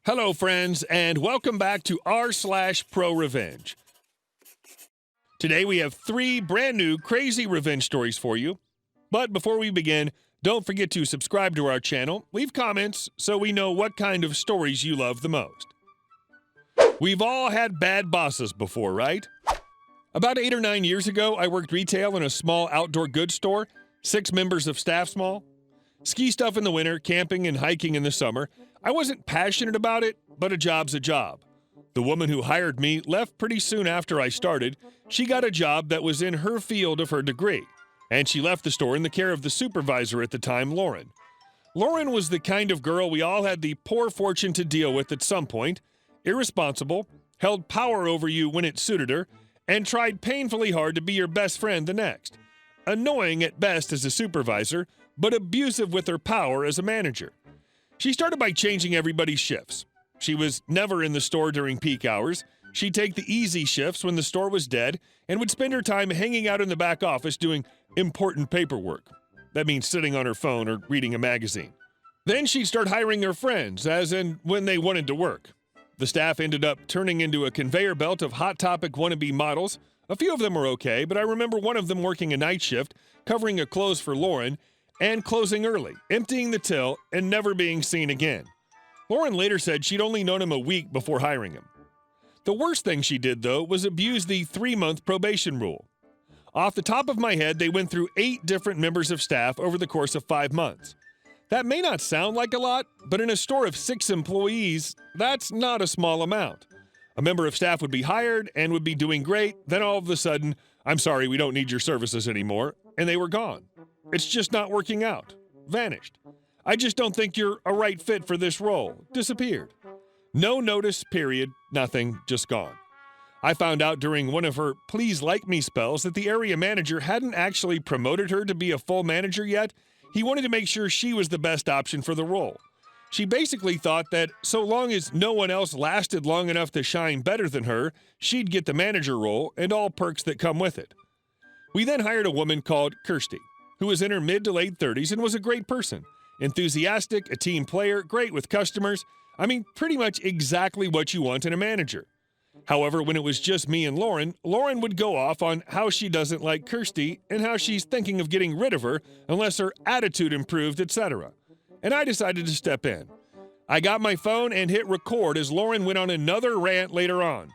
Hello, friends, and welcome back to r/ProRevenge. Today we have 3 brand new crazy revenge stories for you. But before we begin, don't forget to subscribe to our channel, leave comments so we know what kind of stories you love the most. We've all had bad bosses before, right? About 8 or 9 years ago, I worked retail in a small outdoor goods store, 6 members of staff small. Ski stuff in the winter, camping and hiking in the summer. I wasn't passionate about it, but a job's a job. The woman who hired me left pretty soon after I started. She got a job that was in her field of her degree, and she left the store in the care of the supervisor at the time, Lauren. Lauren was the kind of girl we all had the poor fortune to deal with at some point, irresponsible, held power over you when it suited her, and tried painfully hard to be your best friend the next. Annoying at best as a supervisor, but abusive with her power as a manager. She started by changing everybody's shifts. She was never in the store during peak hours. She'd take the easy shifts when the store was dead and would spend her time hanging out in the back office doing important paperwork. That means sitting on her phone or reading a magazine. Then she'd start hiring her friends, as in when they wanted to work. The staff ended up turning into a conveyor belt of Hot Topic wannabe models. A few of them were okay, but I remember one of them working a night shift, covering a close for Lauren, and closing early, emptying the till, and never being seen again. Lauren later said she'd only known him a week before hiring him. The worst thing she did, though, was abuse the 3-month probation rule. Off the top of my head, they went through 8 different members of staff over the course of 5 months. That may not sound like a lot, but in a store of 6 employees, that's not a small amount. A member of staff would be hired and would be doing great, then all of a sudden, "I'm sorry, we don't need your services anymore," and they were gone. It's just not working out. Vanished. "I just don't think you're a right fit for this role." Disappeared. No notice, period, nothing, just gone. I found out during one of her please like me spells that the area manager hadn't actually promoted her to be a full manager yet. He wanted to make sure she was the best option for the role. She basically thought that so long as no one else lasted long enough to shine better than her, she'd get the manager role and all perks that come with it. We then hired a woman called Kirsty, who was in her mid to late 30s and was a great person. Enthusiastic, a team player, great with customers. I mean, pretty much exactly what you want in a manager. However, when it was just me and Lauren would go off on how she doesn't like Kirsty and how she's thinking of getting rid of her unless her attitude improved, etc. And I decided to step in. I got my phone and hit record as Lauren went on another rant later on.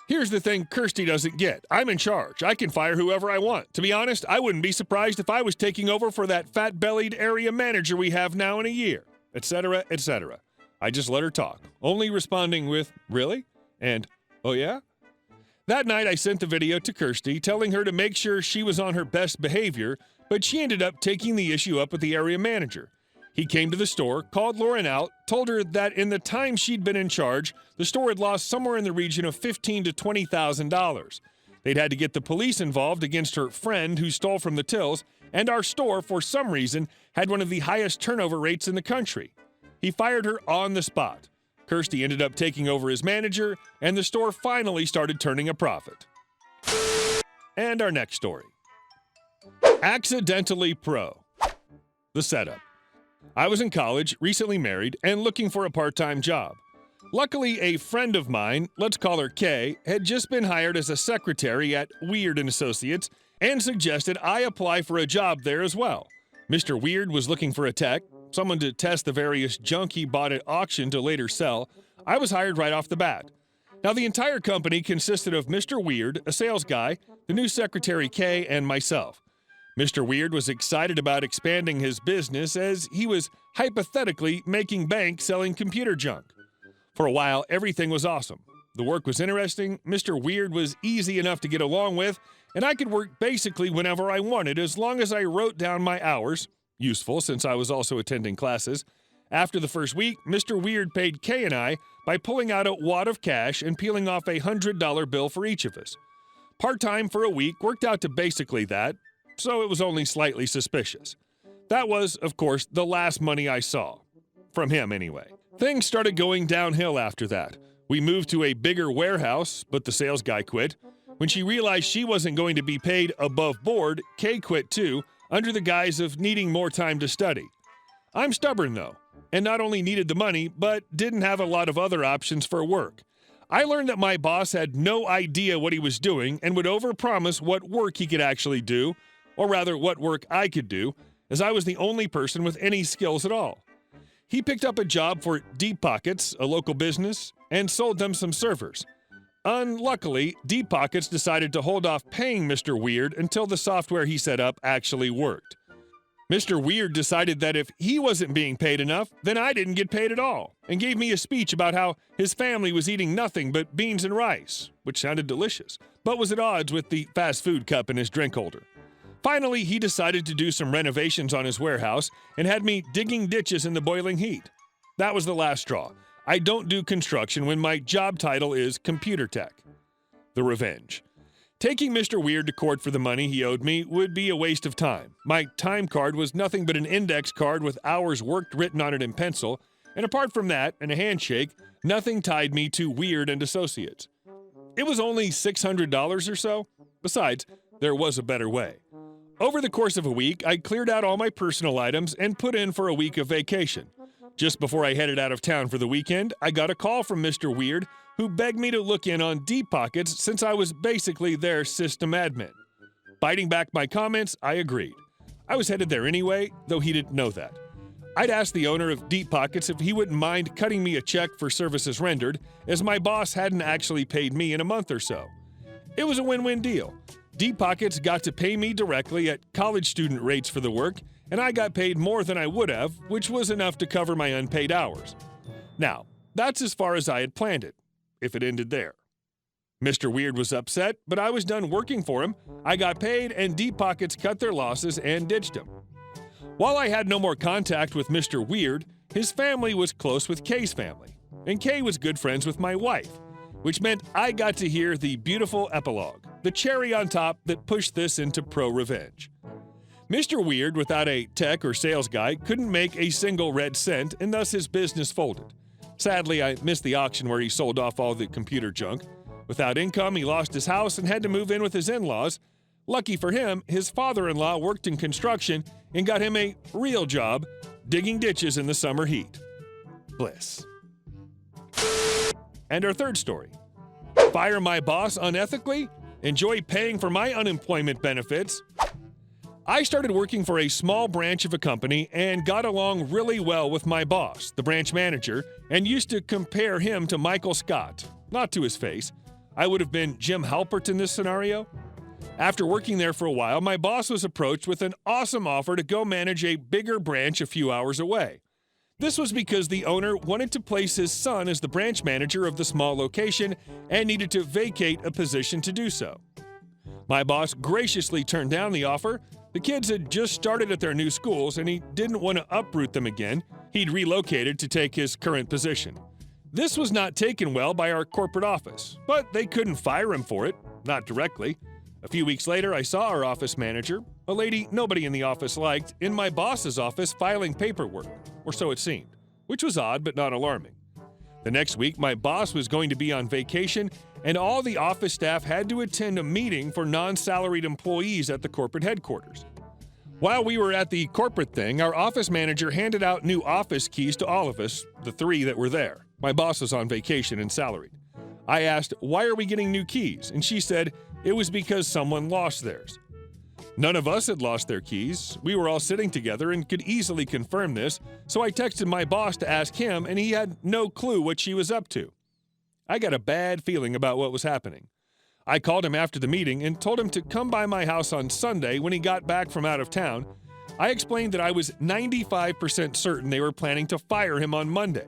Here's the thing Kirsty doesn't get. I'm in charge. I can fire whoever I want. To be honest, I wouldn't be surprised if I was taking over for that fat-bellied area manager we have now in a year, etc., etc. I just let her talk, only responding with, "Really?" and, "Oh yeah?" That night I sent the video to Kirsty, telling her to make sure she was on her best behavior, but she ended up taking the issue up with the area manager. He came to the store, called Lauren out, told her that in the time she'd been in charge, the store had lost somewhere in the region of $15,000 to $20,000. They'd had to get the police involved against her friend who stole from the tills, and our store, for some reason, had one of the highest turnover rates in the country. He fired her on the spot. Kirsty ended up taking over as manager, and the store finally started turning a profit. And our next story. Accidentally Pro. The setup. I was in college, recently married, and looking for a part-time job. Luckily, a friend of mine, let's call her Kay, had just been hired as a secretary at Weird & Associates and suggested I apply for a job there as well. Mr. Weird was looking for a tech, someone to test the various junk he bought at auction to later sell. I was hired right off the bat. Now, the entire company consisted of Mr. Weird, a sales guy, the new secretary Kay, and myself. Mr. Weird was excited about expanding his business as he was hypothetically making bank selling computer junk. For a while, everything was awesome. The work was interesting, Mr. Weird was easy enough to get along with, and I could work basically whenever I wanted as long as I wrote down my hours, useful since I was also attending classes. After the first week, Mr. Weird paid Kay and I by pulling out a wad of cash and peeling off a $100 bill for each of us. Part-time for a week worked out to basically that, so it was only slightly suspicious. That was, of course, the last money I saw. From him, anyway. Things started going downhill after that. We moved to a bigger warehouse, but the sales guy quit. When she realized she wasn't going to be paid above board, Kay quit too, under the guise of needing more time to study. I'm stubborn, though, and not only needed the money, but didn't have a lot of other options for work. I learned that my boss had no idea what he was doing and would overpromise what work he could actually do, or rather what work I could do, as I was the only person with any skills at all. He picked up a job for Deep Pockets, a local business, and sold them some servers. Unluckily, Deep Pockets decided to hold off paying Mr. Weird until the software he set up actually worked. Mr. Weird decided that if he wasn't being paid enough, then I didn't get paid at all, and gave me a speech about how his family was eating nothing but beans and rice, which sounded delicious, but was at odds with the fast food cup in his drink holder. Finally, he decided to do some renovations on his warehouse and had me digging ditches in the boiling heat. That was the last straw. I don't do construction when my job title is computer tech. The revenge. Taking Mr. Weird to court for the money he owed me would be a waste of time. My time card was nothing but an index card with hours worked written on it in pencil, and apart from that and a handshake, nothing tied me to Weird and Associates. It was only $600 or so. Besides, there was a better way. Over the course of a week, I cleared out all my personal items and put in for a week of vacation. Just before I headed out of town for the weekend, I got a call from Mr. Weird, who begged me to look in on Deep Pockets since I was basically their system admin. Biting back my comments, I agreed. I was headed there anyway, though he didn't know that. I'd asked the owner of Deep Pockets if he wouldn't mind cutting me a check for services rendered, as my boss hadn't actually paid me in a month or so. It was a win-win deal. Deep Pockets got to pay me directly at college student rates for the work, and I got paid more than I would have, which was enough to cover my unpaid hours. Now, that's as far as I had planned it, if it ended there. Mr. Weird was upset, but I was done working for him. I got paid, and Deep Pockets cut their losses and ditched him. While I had no more contact with Mr. Weird, his family was close with Kay's family, and Kay was good friends with my wife, which meant I got to hear the beautiful epilogue, the cherry on top that pushed this into ProRevenge. Mr. Weird, without a tech or sales guy, couldn't make a single red cent, and thus his business folded. Sadly, I missed the auction where he sold off all the computer junk. Without income, he lost his house and had to move in with his in-laws. Lucky for him, his father-in-law worked in construction and got him a real job, digging ditches in the summer heat. Bliss. And our third story. Fire my boss unethically? Enjoy paying for my unemployment benefits? I started working for a small branch of a company and got along really well with my boss, the branch manager, and used to compare him to Michael Scott. Not to his face. I would have been Jim Halpert in this scenario. After working there for a while, my boss was approached with an awesome offer to go manage a bigger branch a few hours away. This was because the owner wanted to place his son as the branch manager of the small location and needed to vacate a position to do so. My boss graciously turned down the offer. The kids had just started at their new schools and he didn't want to uproot them again. He'd relocated to take his current position. This was not taken well by our corporate office, but they couldn't fire him for it, not directly. A few weeks later, I saw our office manager, a lady nobody in the office liked, in my boss's office filing paperwork, or so it seemed, which was odd but not alarming. The next week, my boss was going to be on vacation, and all the office staff had to attend a meeting for non-salaried employees at the corporate headquarters. While we were at the corporate thing, our office manager handed out new office keys to all of us, the 3 that were there. My boss was on vacation and salaried. I asked, "Why are we getting new keys?" And she said it was because someone lost theirs. None of us had lost their keys. We were all sitting together and could easily confirm this, so I texted my boss to ask him, and he had no clue what she was up to. I got a bad feeling about what was happening. I called him after the meeting and told him to come by my house on Sunday when he got back from out of town. I explained that I was 95% certain they were planning to fire him on Monday.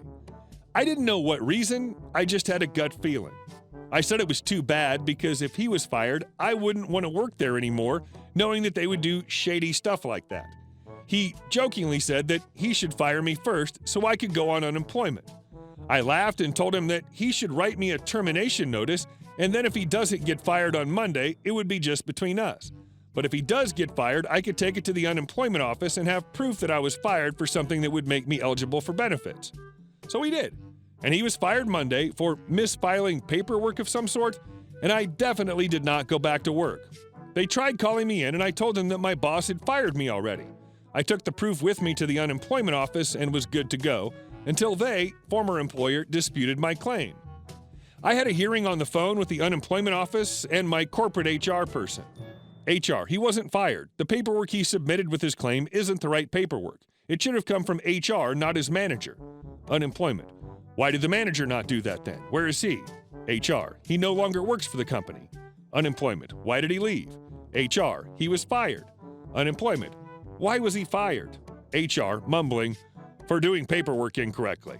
I didn't know what reason, I just had a gut feeling. I said it was too bad because if he was fired, I wouldn't want to work there anymore, knowing that they would do shady stuff like that. He jokingly said that he should fire me first so I could go on unemployment. I laughed and told him that he should write me a termination notice, and then if he doesn't get fired on Monday, it would be just between us. But if he does get fired, I could take it to the unemployment office and have proof that I was fired for something that would make me eligible for benefits. So he did. And he was fired Monday for misfiling paperwork of some sort, and I definitely did not go back to work. They tried calling me in, and I told them that my boss had fired me already. I took the proof with me to the unemployment office and was good to go, until they, former employer, disputed my claim. I had a hearing on the phone with the unemployment office and my corporate HR person. HR, he wasn't fired. The paperwork he submitted with his claim isn't the right paperwork. It should have come from HR, not his manager. Unemployment. Why did the manager not do that then? Where is he? HR, he no longer works for the company. Unemployment. Why did he leave? HR, he was fired. Unemployment. Why was he fired? HR, mumbling, for doing paperwork incorrectly.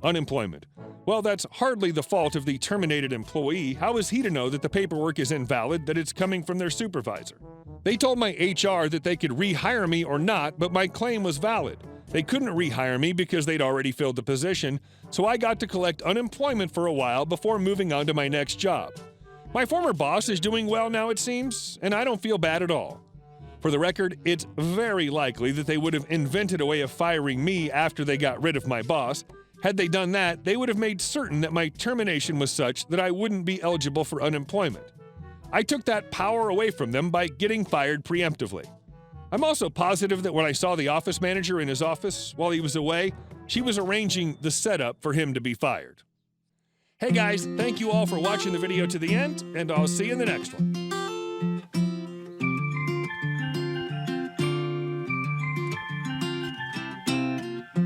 Unemployment. Well, that's hardly the fault of the terminated employee. How is he to know that the paperwork is invalid, that it's coming from their supervisor? They told my HR that they could rehire me or not, but my claim was valid. They couldn't rehire me because they'd already filled the position, so I got to collect unemployment for a while before moving on to my next job. My former boss is doing well now, it seems, and I don't feel bad at all. For the record, it's very likely that they would have invented a way of firing me after they got rid of my boss. Had they done that, they would have made certain that my termination was such that I wouldn't be eligible for unemployment. I took that power away from them by getting fired preemptively. I'm also positive that when I saw the office manager in his office while he was away, she was arranging the setup for him to be fired. Hey guys, thank you all for watching the video to the end, and I'll see you in the next one.